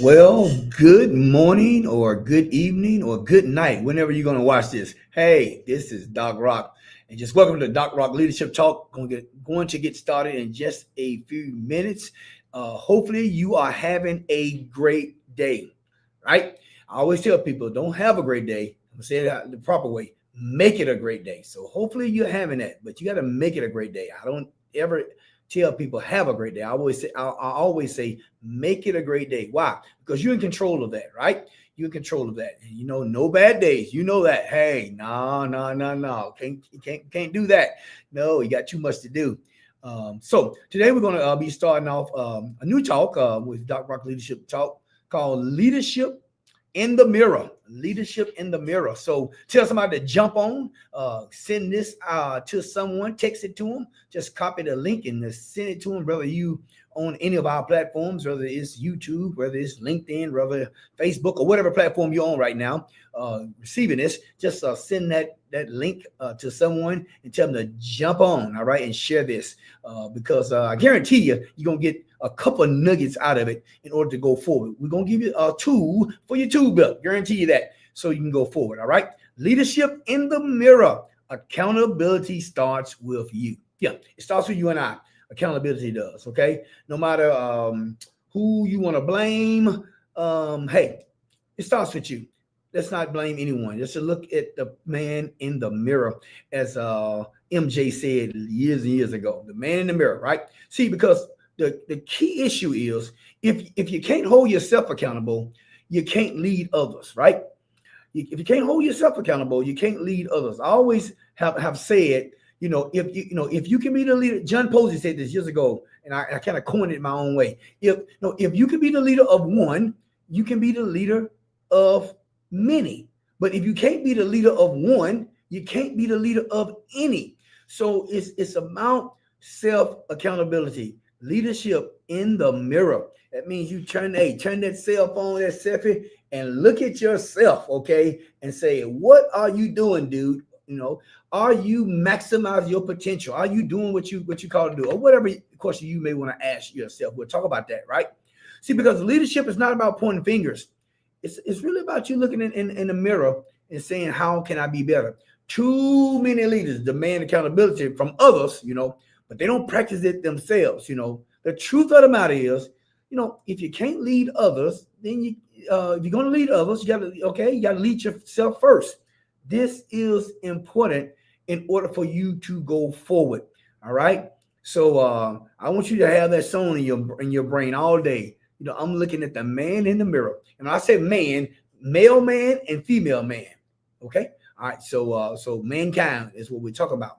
Well, good morning or good evening or good night, whenever you're going to watch this. Hey, this is Doc Rock. And just welcome to Doc Rock Leadership Talk. Going to get started in just a few minutes. Hopefully, you are having a great day, right? I always tell people don't have a great day. I'm going to say it the proper way. Make it a great day. So, hopefully, you're having that, but you got to make it a great day. I don't ever tell people have a great day. I always say make it a great day. Why? Because you're in control of that, right? You're in control of that. And no bad days. You know that. Hey, no, no, no, no. Can't do that. No, you got too much to do. So today we're going to be starting off a new talk with Doc Rock Leadership Talk called Leadership in the Mirror. Leadership in the Mirror. So tell somebody to jump on, send this to someone, text it to them, just copy the link and send it to them, whether you on any of our platforms, whether it's YouTube, whether it's LinkedIn, whether Facebook or whatever platform you're on right now, receiving this, just send that link to someone and tell them to jump on, all right, and share this because I guarantee you're going to get a couple of nuggets out of it in order to go forward. We're going to give you a tool for your tool belt, guarantee you that, so you can go forward, all right? Leadership in the Mirror. Accountability starts with you. Yeah, it starts with you and I. Accountability does, okay? No matter who you want to blame, hey, it starts with you. Let's not blame anyone. Just to look at the man in the mirror, as MJ said years and years ago. The man in the mirror, right? See, because the key issue is if you can't hold yourself accountable, you can't lead others, right? If you can't hold yourself accountable, you can't lead others. I always have said, if you can be the leader. John Posey said this years ago, and I kind of coined it my own way. If you can be the leader of one, you can be the leader of many. But if you can't be the leader of one, you can't be the leader of any. So it's about self accountability, leadership in the mirror. That means you turn that cell phone, that selfie, and look at yourself, okay, and say, what are you doing, dude? Are you maximizing your potential? Are you doing what you call to do, or whatever question you may want to ask yourself? We'll talk about that, right? See, because leadership is not about pointing fingers. It's really about you looking in the mirror and saying, how can I be better? Too many leaders demand accountability from others, but they don't practice it themselves. The truth of the matter is, if you can't lead others, then if you're going to lead others, you got to lead yourself first. This is important in order for you to go forward. All right. So I want you to have that song in your brain all day. I'm looking at the man in the mirror, and I say man, male man and female man. Okay. All right. So mankind is what we talk about.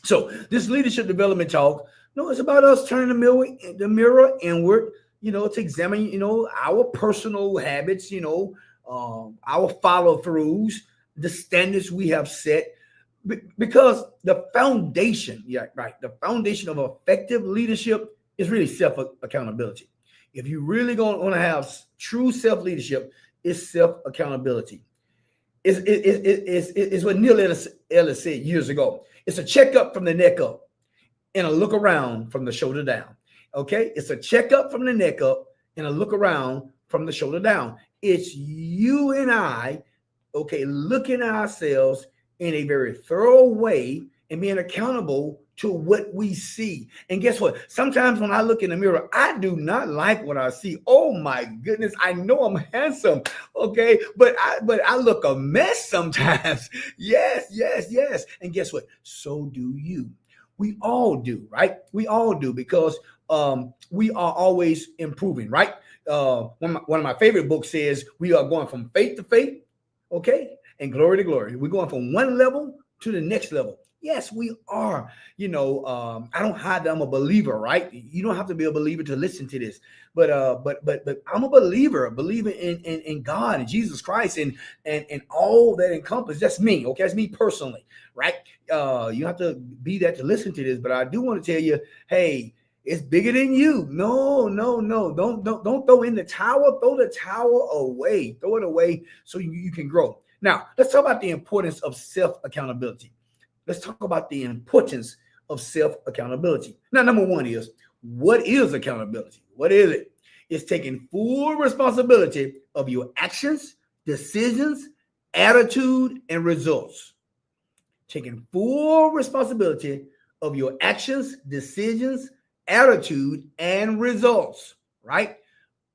So this leadership development talk, it's about us turning the mirror inward, to examine, our personal habits, our follow throughs, the standards we have set, because the foundation, yeah, right, the foundation of effective leadership is really self accountability. If you really going to have true self leadership, it's self accountability. It's what Neil Ellis said years ago. It's a checkup from the neck up and a look around from the shoulder down. Okay, it's a checkup from the neck up and a look around from the shoulder down. It's you and I, okay, looking at ourselves in a very thorough way and being accountable to what we see. And guess what? Sometimes when I look in the mirror, I do not like what I see. Oh my goodness, I know I'm handsome, okay, but I look a mess sometimes. Yes. And guess what? So do you. We all do, right? We all do, because we are always improving, right? One of my favorite books says we are going from faith to faith, okay, and glory to glory. We're going from one level to the next level. Yes, we are. I don't hide that I'm a believer, right? You don't have to be a believer to listen to this, but I'm a believer in God and Jesus Christ and all that encompasses. That's me, okay? That's me personally, right? You don't have to be that to listen to this, but I do want to tell you, hey, it's bigger than you. No. Don't throw in the towel. Throw the towel away. Throw it away so you can grow. Now, let's talk about the importance of self accountability. Let's talk about the importance of self accountability. Now, number one is, what is accountability? What is it? is taking full responsibility of your actions, decisions, attitude, and results. Taking full responsibility of your actions, decisions, attitude, and results, right?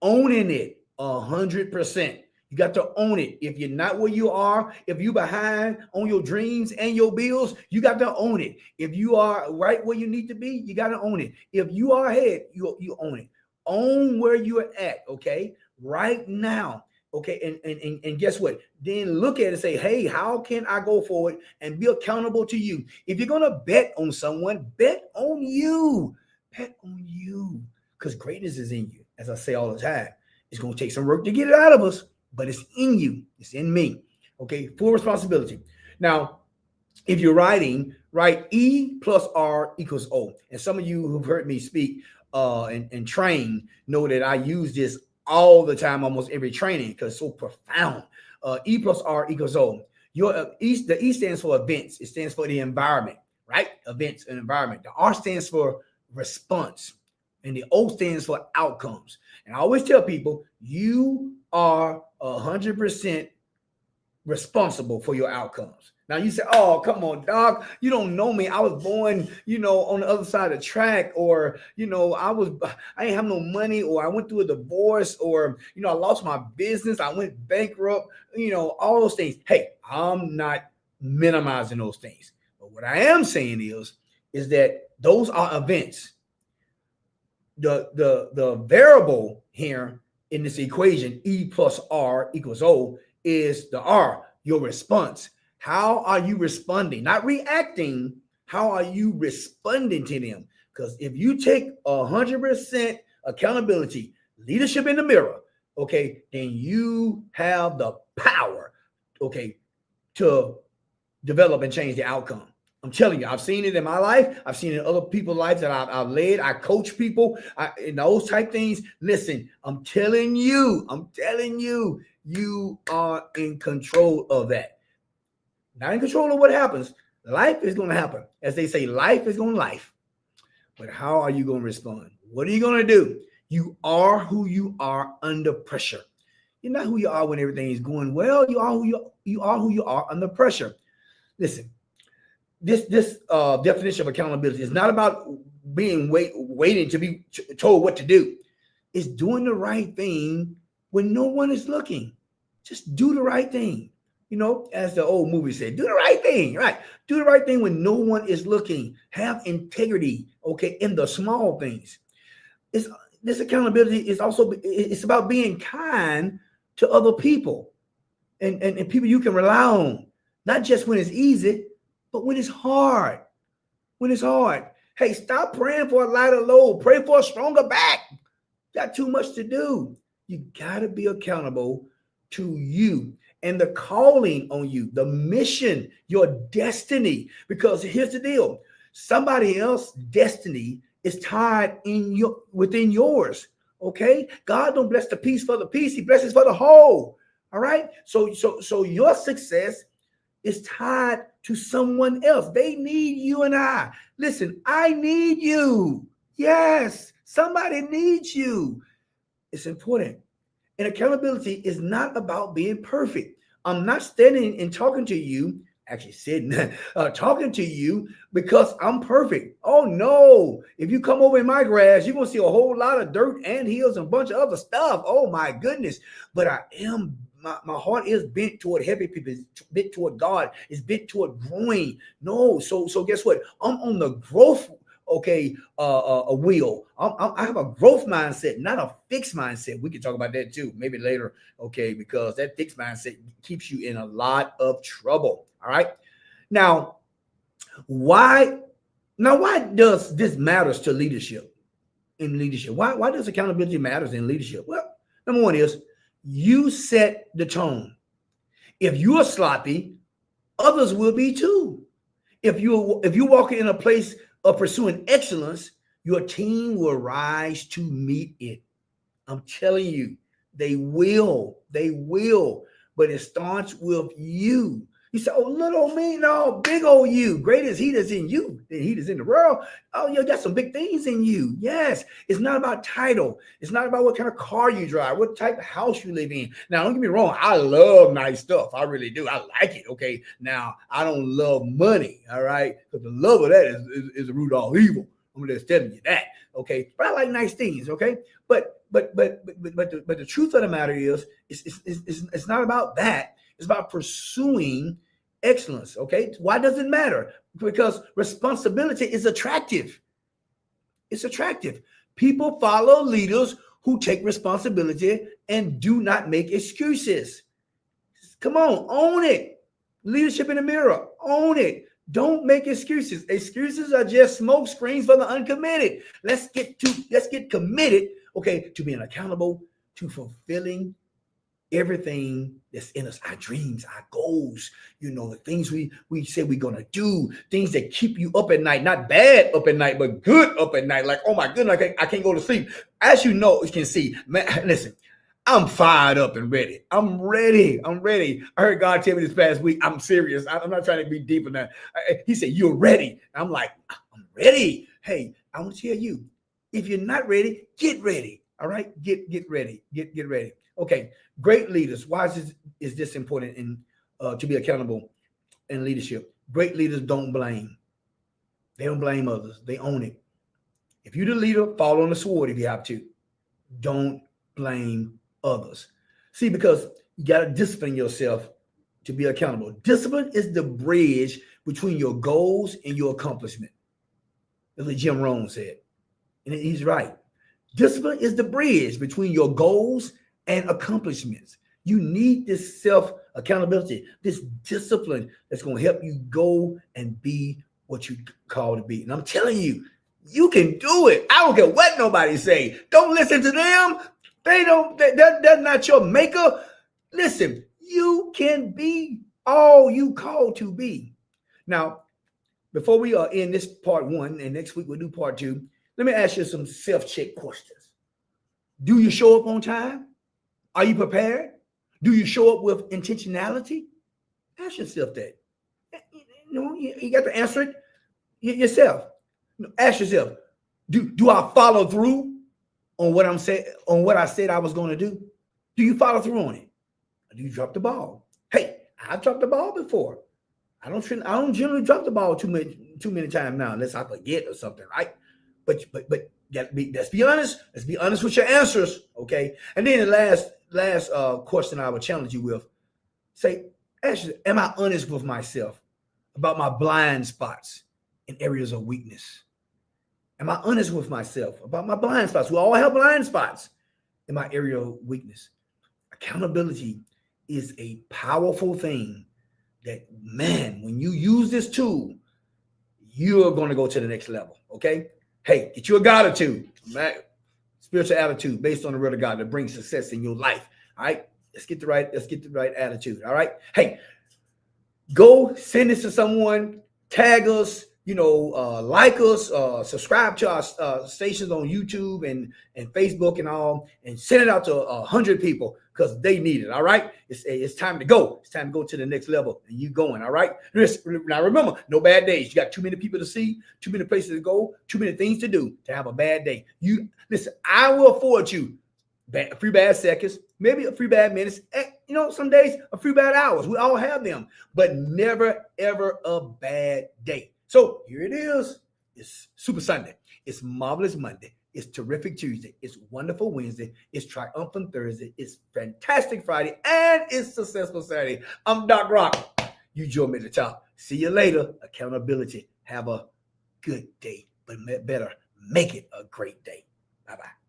Owning it 100%. You got to own it. If you're not where you are, if you're behind on your dreams and your bills, you got to own it. If you are right where you need to be, you got to own it. If you are ahead, you own it. Own where you're at, okay? Right now. Okay, and guess what? Then look at it and say, hey, how can I go forward and be accountable to you? If you're gonna bet on someone, bet on you. Bet on you. Because greatness is in you. As I say all the time, it's gonna take some work to get it out of us, but it's in you, it's in me. Okay, full responsibility. Now, if you're writing, write E plus R equals O. And some of you who've heard me speak and train know that I use this all the time, almost every training, because it's so profound. E plus R equals O. The E stands for events. It stands for the environment, right? Events and environment. The R stands for response, and the O stands for outcomes. And I always tell people, you are 100% responsible for your outcomes. Now you say, oh, come on, Doc, you don't know me. I was born, on the other side of the track, or, I didn't have no money, or I went through a divorce, or, I lost my business. I went bankrupt, all those things. Hey, I'm not minimizing those things. But what I am saying is that those are events. The variable here in this equation, E plus R equals O, is the R, your response. How are you responding? Not reacting. How are you responding to them? Because if you take 100% accountability, leadership in the mirror, okay, then you have the power, okay, to develop and change the outcome. I'm telling you, I've seen it in my life. I've seen it in other people's lives that I've led. I coach people in those type things. Listen, I'm telling you, you are in control of that. Not in control of what happens. Life is going to happen. As they say, life is going to life. But how are you going to respond? What are you going to do? You are who you are under pressure. You're not who you are when everything is going well. You are who you are under pressure. Listen, this definition of accountability is not about being waiting to be told what to do. It's doing the right thing when no one is looking. Just do the right thing. As the old movie said, do the right thing, right? Do the right thing when no one is looking. Have integrity, okay, in the small things. This accountability is also, it's about being kind to other people and people you can rely on, not just when it's easy, but when it's hard. When it's hard. Hey, stop praying for a lighter load. Pray for a stronger back. Got too much to do. You got to be accountable to you and the calling on you, the mission, your destiny. Because here's the deal. Somebody else's destiny is tied within yours. Okay? God don't bless the piece for the piece. He blesses for the whole. All right? So your success is tied to someone else. They need you and I. Listen, I need you. Yes, somebody needs you. It's important. And accountability is not about being perfect. I'm not standing and talking to you, actually sitting, talking to you because I'm perfect. Oh no. If you come over in my grass, you're going to see a whole lot of dirt and hills and a bunch of other stuff. Oh my goodness. But my heart is bent toward helping people, it's bent toward God, it's bent toward growing. No. So guess what? I'm on the growth a wheel. I have a growth mindset, not a fixed mindset. We can talk about that too, maybe later, okay, because that fixed mindset keeps you in a lot of trouble. All right. Now, why does this matters to leadership? In leadership, why does accountability matters in leadership? Well, number one is you set the tone. If you are sloppy, others will be too. If you're walking in a place of pursuing excellence, your team will rise to meet it. I'm telling you, they will. But it starts with you. You say, oh, little old me, no, big old you. Great is he that's in you than he that's in the world. Oh, you got some big things in you. Yes, it's not about title. It's not about what kind of car you drive, what type of house you live in. Now, don't get me wrong. I love nice stuff. I really do. I like it. Okay. Now, I don't love money. All right. Because the love of that is the root of all evil. I'm just telling you that. Okay. But I like nice things. Okay. But the truth of the matter is, it's not about that. It's about pursuing excellence. Okay. Why does it matter? Because responsibility is attractive. It's attractive. People follow leaders who take responsibility and do not make excuses. Come on, own it. Leadership in the mirror, own it. Don't make excuses. Excuses are just smoke screens for the uncommitted. Let's get committed, okay, to being accountable, to fulfilling everything that's in us, our dreams, our goals, the things we say we're going to do, things that keep you up at night, not bad up at night, but good up at night. Like, oh my goodness, I can't go to sleep. As you can see, man, listen, I'm fired up and ready. I'm ready. I heard God tell me this past week, I'm serious. I'm not trying to be deep in that. He said, you're ready. I'm like, I'm ready. Hey, I want to tell you, if you're not ready, get ready. All right. Get ready. Get ready. Okay. Great leaders. Why is this important to be accountable in leadership? Great leaders don't blame. They don't blame others. They own it. If you're the leader, fall on the sword if you have to. Don't blame others. See, because you got to discipline yourself to be accountable. Discipline is the bridge between your goals and your accomplishment. That's what Jim Rohn said. And he's right. Discipline is the bridge between your goals and accomplishments. You need this self-accountability, this discipline that's going to help you go and be what you call to be. And I'm telling you, you can do it. I don't care what nobody say. Don't listen to them. That's not your maker. Listen, you can be all you called to be. Now, before we are in this part 1, and next week we'll do part 2, let me ask you some self-check questions. Do you show up on time? Are you prepared? Do you show up with intentionality? Ask yourself that. You got to answer it yourself. Ask yourself, do I follow through on what I said I was going to do? Do you follow through on it? Or do you drop the ball? Hey, I've dropped the ball before. I don't generally drop the ball too many times now, unless I forget or something, right? But let's be honest. Let's be honest with your answers, okay? And then the last question I would challenge you with: ask, am I honest with myself about my blind spots and areas of weakness? Am I honest with myself about my blind spots? We all have blind spots in my area of weakness. Accountability is a powerful thing that, man, when you use this tool, you're going to go to the next level, okay? Hey, get you a gratitude, man. Spiritual attitude based on the word of God that brings success in your life. All right. Let's get the right attitude. All right. Hey, go send this to someone, tag us, like us, subscribe to our stations on YouTube and Facebook and all, and send it out to 100 people because they need it. All right. It's time to go. It's time to go to the next level, and you going. All right. Now remember, no bad days. You got too many people to see, too many places to go, too many things to do to have a bad day. You listen. I will afford you a few bad seconds, maybe a few bad minutes. Some days a few bad hours. We all have them, but never ever a bad day. So here it is. It's Super Sunday. It's Marvelous Monday. It's Terrific Tuesday. It's Wonderful Wednesday. It's Triumphant Thursday. It's Fantastic Friday. And it's Successful Saturday. I'm Doc Rock. You join me at the top. See you later. Accountability. Have a good day, but better make it a great day. Bye-bye.